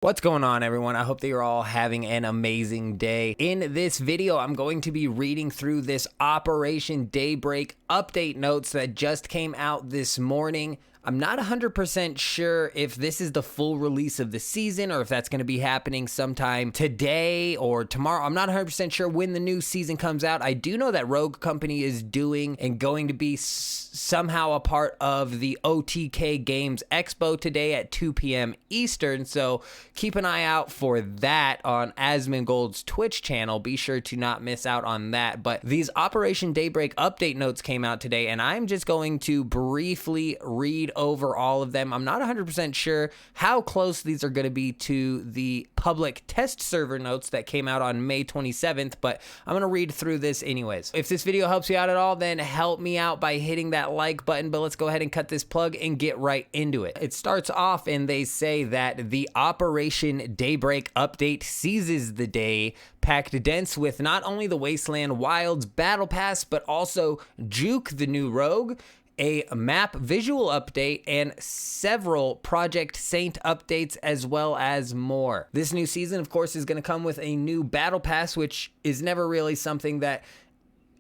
What's going on, everyone? I hope that you're all having an amazing day. In this video, I'm going to be reading through this Operation Daybreak update notes that just came out this morning. I'm not 100% sure if this is the full release of the season or if that's going to be happening sometime today or tomorrow. I'm not 100% sure when the new season comes out. I do know that Rogue Company is doing and going to be somehow a part of the OTK Games Expo today at 2 p.m. Eastern, so keep an eye out for that on Asmongold's Twitch channel. Be sure to not miss out on that. But these Operation Daybreak update notes came out today, and I'm just going to briefly read over all of them. I'm not 100% sure how close these are going to be to the public test server notes that came out on May 27th, but I'm going to read through this anyways. If this video helps you out at all, then help me out by hitting that like button, but let's go ahead and cut this plug and get right into it. It starts off and they say that the Operation Daybreak update seizes the day, packed dense with not only the Wasteland Wilds Battle Pass, but also Juke the new rogue, a map visual update, and several Project Saint updates, as well as more. This new season, of course, is going to come with a new battle pass, which is never really something that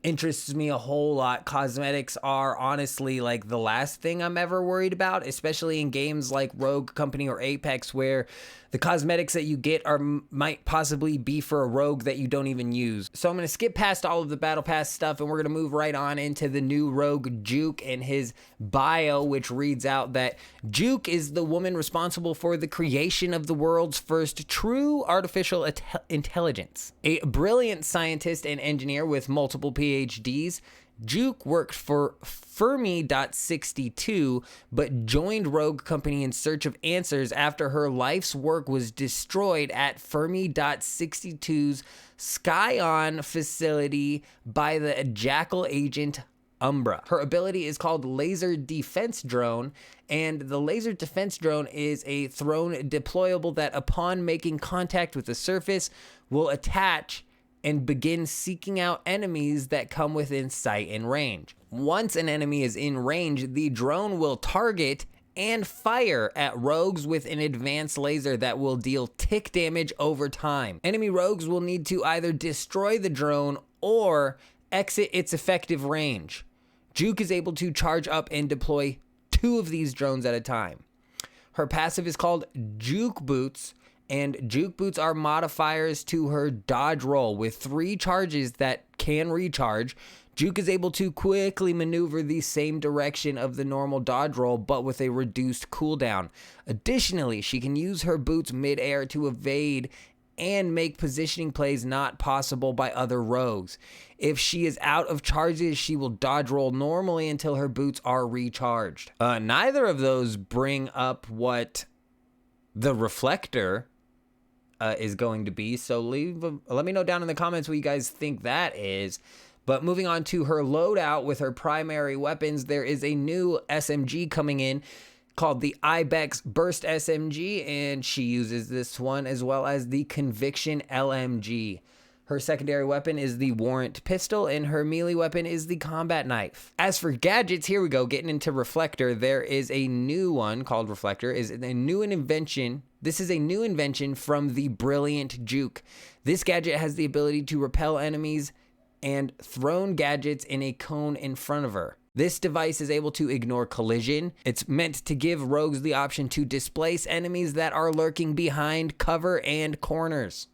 interests me a whole lot. Cosmetics are honestly like the last thing I'm ever worried about, especially in games like Rogue Company or Apex, where the cosmetics that you get might possibly be for a rogue that you don't even use. So I'm going to skip past all of the battle pass stuff, and we're going to move right on into the new rogue Juke and his bio, which reads out that Juke is the woman responsible for the creation of the world's first true artificial intelligence. A brilliant scientist and engineer with multiple PhDs, Juke worked for Fermi.62, but joined Rogue Company in search of answers after her life's work was destroyed at Fermi.62's Scion facility by the Jackal agent Umbra. Her ability is called Laser Defense Drone, and the Laser Defense Drone is a thrown deployable that upon making contact with the surface will attach and begin seeking out enemies that come within sight and range. Once an enemy is in range, the drone will target and fire at rogues with an advanced laser that will deal tick damage over time. Enemy rogues will need to either destroy the drone or exit its effective range. Juke is able to charge up and deploy 2 of these drones at a time. Her passive is called Juke Boots, and Juke Boots are modifiers to her dodge roll. With 3 charges that can recharge, Juke is able to quickly maneuver the same direction of the normal dodge roll, but with a reduced cooldown. Additionally, she can use her boots mid-air to evade and make positioning plays not possible by other rogues. If she is out of charges, she will dodge roll normally until her boots are recharged. Neither of those bring up what the reflector is going to be, so let me know down in the comments what you guys think that is. But moving on to her loadout with her primary weapons, there is a new SMG coming in called the Ibex Burst SMG, and she uses this one as well as the Conviction LMG. Her secondary weapon is the Warrant Pistol, and her melee weapon is the Combat Knife. As for gadgets, here we go, getting into Reflector. There is a new one called Reflector. This is a new invention from the brilliant Juke. This gadget has the ability to repel enemies and thrown gadgets in a cone in front of her. This device is able to ignore collision. It's meant to give rogues the option to displace enemies that are lurking behind cover and corners.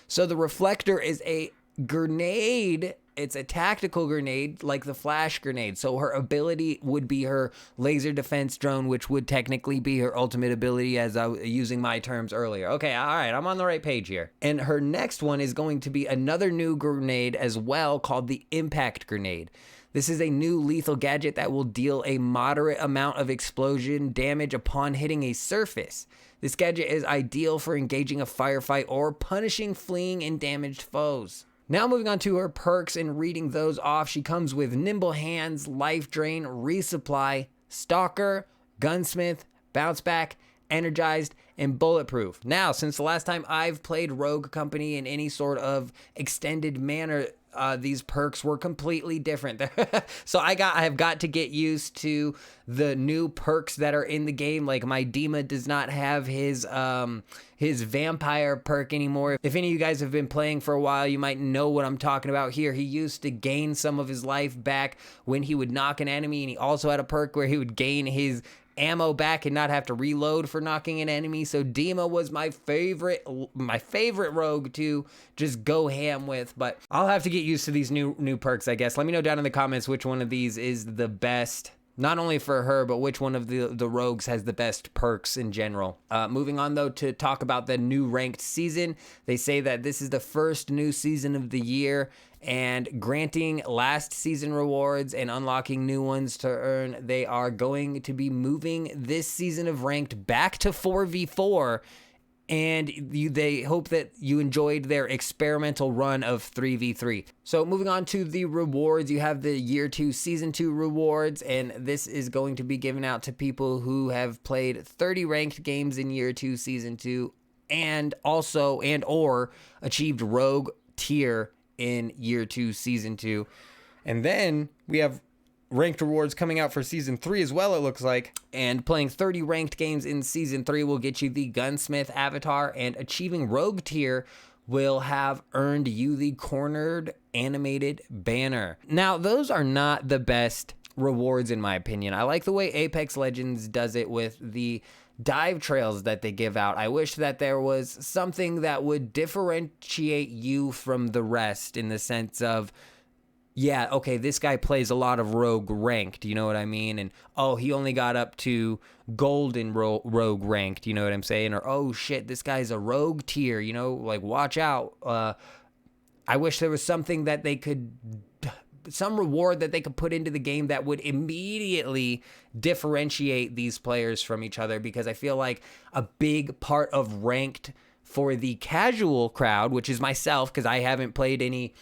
So the Reflector is a grenade. It's a tactical grenade like the flash grenade. So her ability would be her laser defense drone, which would technically be her ultimate ability, as I was using my terms earlier. Okay, all right, I'm on the right page here. And her next one is going to be another new grenade as well, called the Impact Grenade. This is a new lethal gadget that will deal a moderate amount of explosion damage upon hitting a surface. This gadget is ideal for engaging a firefight or punishing fleeing and damaged foes. Now moving on to her perks and reading those off, she comes with Nimble Hands, Life Drain, Resupply, Stalker, Gunsmith, Bounce Back, Energized, and bulletproof. Now, since the last time I've played Rogue Company in any sort of extended manner, these perks were completely different. So I have got to get used to the new perks that are in the game. Like my Dima does not have his vampire perk anymore. If any of you guys have been playing for a while, you might know what I'm talking about here. He used to gain some of his life back when he would knock an enemy, and he also had a perk where he would gain his ammo back and not have to reload for knocking an enemy. So Dima was my favorite rogue to just go ham with, but I'll have to get used to these new perks, I guess. Let me know down in the comments which one of these is the best, not only for her, but which one of the rogues has the best perks in general. Moving on, though, to talk about the new ranked season. They say that this is the first new season of the year, and granting last season rewards and unlocking new ones to earn. They are going to be moving this season of ranked back to 4v4, and they hope that you enjoyed their experimental run of 3v3. So moving on to the rewards, you have the Year 2 Season 2 rewards, and this is going to be given out to people who have played 30 ranked games in Year 2 Season 2 and or achieved Rogue tier in Year 2 Season 2. And then we have ranked rewards coming out for Season 3 as well, it looks like. And playing 30 ranked games in Season 3 will get you the Gunsmith avatar, and achieving Rogue tier will have earned you the Cornered animated banner. Now, those are not the best rewards in my opinion. I like the way Apex Legends does it with the dive trails that they give out. I wish that there was something that would differentiate you from the rest, in the sense of, yeah, okay, this guy plays a lot of Rogue ranked, you know what I mean? And, oh, he only got up to gold in Rogue ranked, you know what I'm saying? Or, oh, shit, this guy's a Rogue tier, you know, like, watch out. I wish there was something that they could, some reward that they could put into the game that would immediately differentiate these players from each other, because I feel like a big part of ranked for the casual crowd, which is myself, because I haven't played any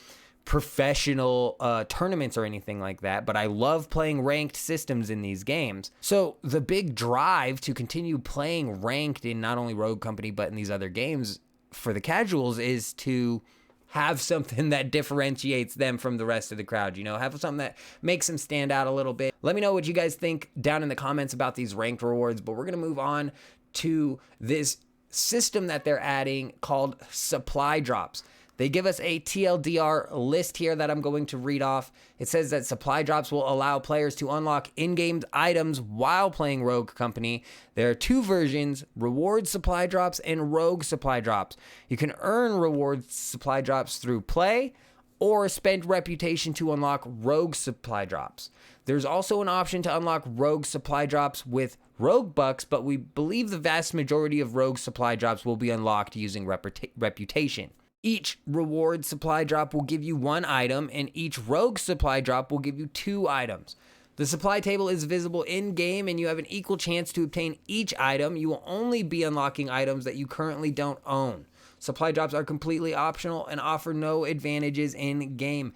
professional tournaments or anything like that, but I love playing ranked systems in these games. So the big drive to continue playing ranked in not only Rogue Company but in these other games for the casuals is to have something that differentiates them from the rest of the crowd, you know, have something that makes them stand out a little bit. Let me know what you guys think down in the comments about these ranked rewards, but we're going to move on to this system that they're adding called supply drops. They give us a TLDR list here that I'm going to read off. It says that supply drops will allow players to unlock in-game items while playing Rogue Company. There are two versions, reward supply drops and rogue supply drops. You can earn reward supply drops through play or spend reputation to unlock rogue supply drops. There's also an option to unlock rogue supply drops with rogue bucks, but we believe the vast majority of rogue supply drops will be unlocked using reputation. Each reward supply drop will give you one item, and each rogue supply drop will give you 2 items. The supply table is visible in-game, and you have an equal chance to obtain each item. You will only be unlocking items that you currently don't own. Supply drops are completely optional and offer no advantages in-game.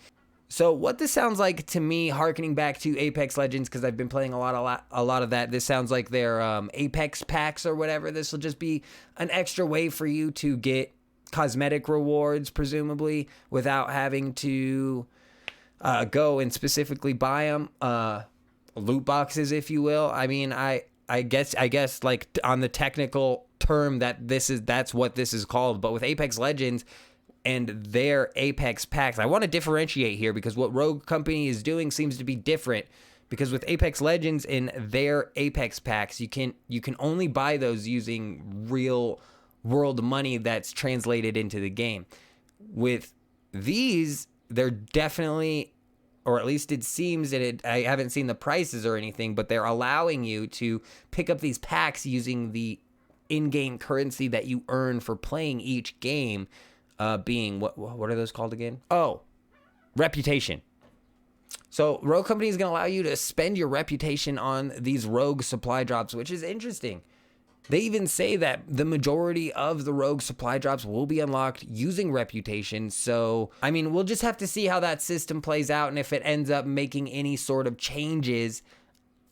So what this sounds like to me, harkening back to Apex Legends, because I've been playing a lot of that, this sounds like their Apex packs or whatever. This will just be an extra way for you to get cosmetic rewards, presumably, without having to go and specifically buy them, loot boxes, if you will. I mean, I guess like on the technical term that's what this is called. But with Apex Legends and their Apex packs, I want to differentiate here, because what Rogue Company is doing seems to be different. Because with Apex Legends and their Apex packs, you can only buy those using real world money that's translated into the game. With these, they're definitely, or at least it seems that I haven't seen the prices or anything, but they're allowing you to pick up these packs using the in-game currency that you earn for playing each game, being what are those called again? Oh, reputation. So Rogue Company is going to allow you to spend your reputation on these rogue supply drops, which is interesting. They even say that the majority of the rogue supply drops will be unlocked using reputation. So, I mean, we'll just have to see how that system plays out, and if it ends up making any sort of changes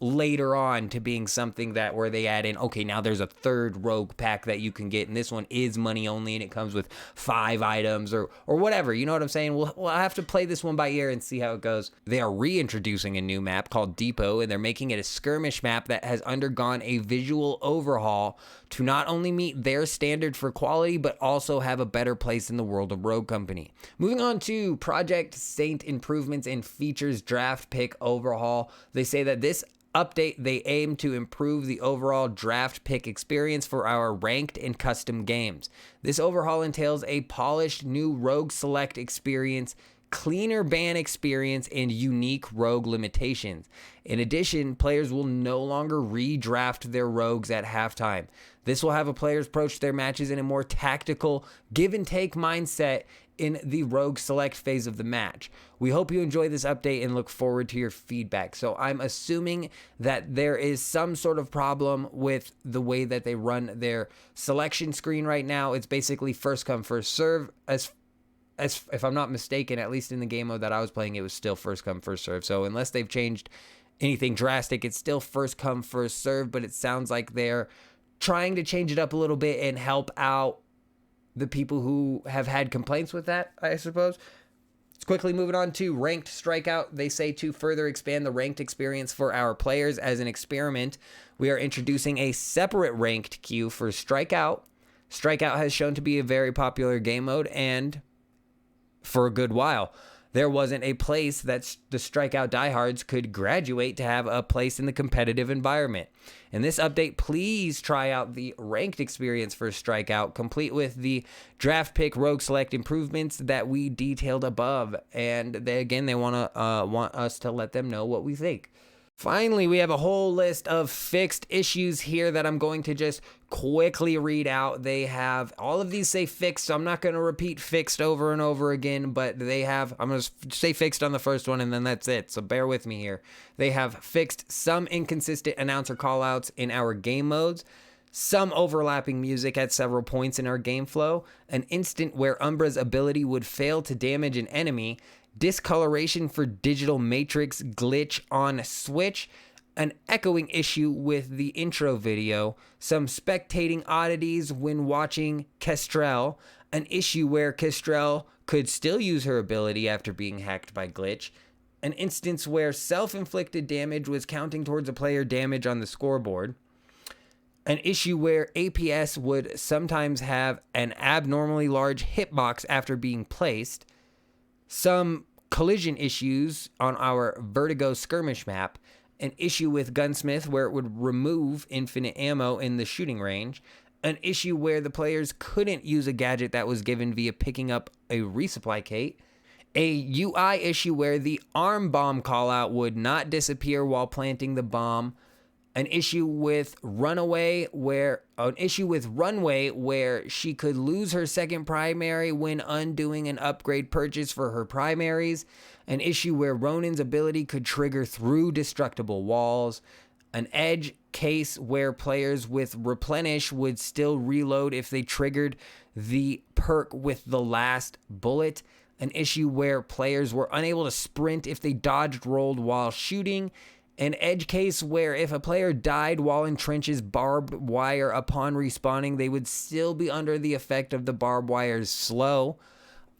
later on to being something that where they add in, okay, now there's a third rogue pack that you can get, and this one is money only, and it comes with 5 items or whatever. You know what I'm saying? We'll have to play this one by ear and see how it goes. They are reintroducing a new map called Depot, and they're making it a skirmish map that has undergone a visual overhaul to not only meet their standard for quality, but also have a better place in the world of Rogue Company. Moving on to Project Saint improvements and features draft pick overhaul. They say that this update, they aim to improve the overall draft pick experience for our ranked and custom games. This overhaul entails a polished new rogue select experience, cleaner ban experience, and unique rogue limitations. In addition, players will no longer redraft their rogues at halftime. This will have a players approach their matches in a more tactical, give and take mindset in the rogue select phase of the match. We hope you enjoy this update and look forward to your feedback. So I'm assuming that there is some sort of problem with the way that they run their selection screen right now. It's basically first come, first serve. As if I'm not mistaken, at least in the game mode that I was playing, it was still first come, first serve. So unless they've changed anything drastic, it's still first come, first serve, but it sounds like they're trying to change it up a little bit and help out the people who have had complaints with that, I suppose. Let's quickly moving on to ranked strikeout. They say to further expand the ranked experience for our players as an experiment, we are introducing a separate ranked queue for strikeout. Strikeout has shown to be a very popular game mode, and for a good while, there wasn't a place that the strikeout diehards could graduate to have a place in the competitive environment. In this update, please try out the ranked experience for strikeout, complete with the draft pick rogue select improvements that we detailed above. And they want us to let them know what we think. Finally, we have a whole list of fixed issues here that I'm going to just quickly read out. They have, all of these say fixed, so I'm not going to repeat fixed over and over again, but they have, I'm going to say fixed on the first one and then that's it, so bear with me here. They have fixed some inconsistent announcer callouts in our game modes, some overlapping music at several points in our game flow, an instant where Umbra's ability would fail to damage an enemy, discoloration for digital matrix glitch on Switch, an echoing issue with the intro video, some spectating oddities when watching Kestrel, an issue where Kestrel could still use her ability after being hacked by glitch, an instance where self-inflicted damage was counting towards a player damage on the scoreboard, an issue where APS would sometimes have an abnormally large hitbox after being placed, some collision issues on our Vertigo skirmish map, an issue with Gunsmith where it would remove infinite ammo in the shooting range, an issue where the players couldn't use a gadget that was given via picking up a resupply crate, a UI issue where the arm bomb callout would not disappear while planting the bomb, an issue with Runway where she could lose her second primary when undoing an upgrade purchase for her primaries, an issue where Ronin's ability could trigger through destructible walls, an edge case where players with Replenish would still reload if they triggered the perk with the last bullet, an issue where players were unable to sprint if they dodged rolled while shooting, an edge case where if a player died while in trenches barbed wire upon respawning, they would still be under the effect of the barbed wire's slow.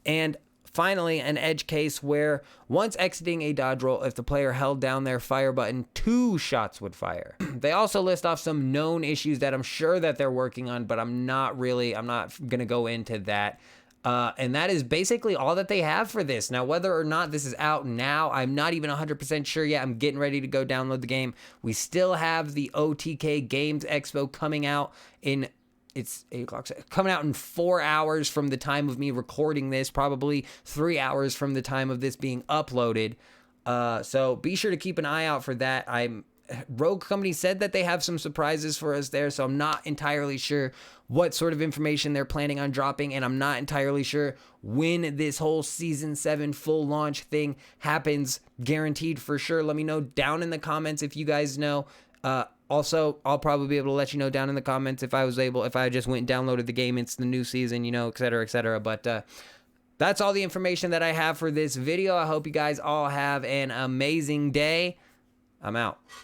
And finally, an edge case where once exiting a dodge roll, if the player held down their fire button, 2 shots would fire. They also list off some known issues that I'm sure that they're working on, but I'm not going to go into that. And that is basically all that they have for this. Now, whether or not this is out now, I'm not even 100% sure yet. I'm getting ready to go download the game. We still have the OTK Games Expo coming out in, it's 8 o'clock, coming out in 4 hours from the time of me recording this, probably 3 hours from the time of this being uploaded. So be sure to keep an eye out for that. Rogue Company said that they have some surprises for us there, so I'm not entirely sure what sort of information they're planning on dropping, and I'm not entirely sure when this whole Season 7 full launch thing happens, guaranteed for sure. Let me know down in the comments if you guys know. Also, I'll probably be able to let you know down in the comments if I just went and downloaded the game, it's the new season, et cetera, et cetera. But that's all the information that I have for this video. I hope you guys all have an amazing day. I'm out.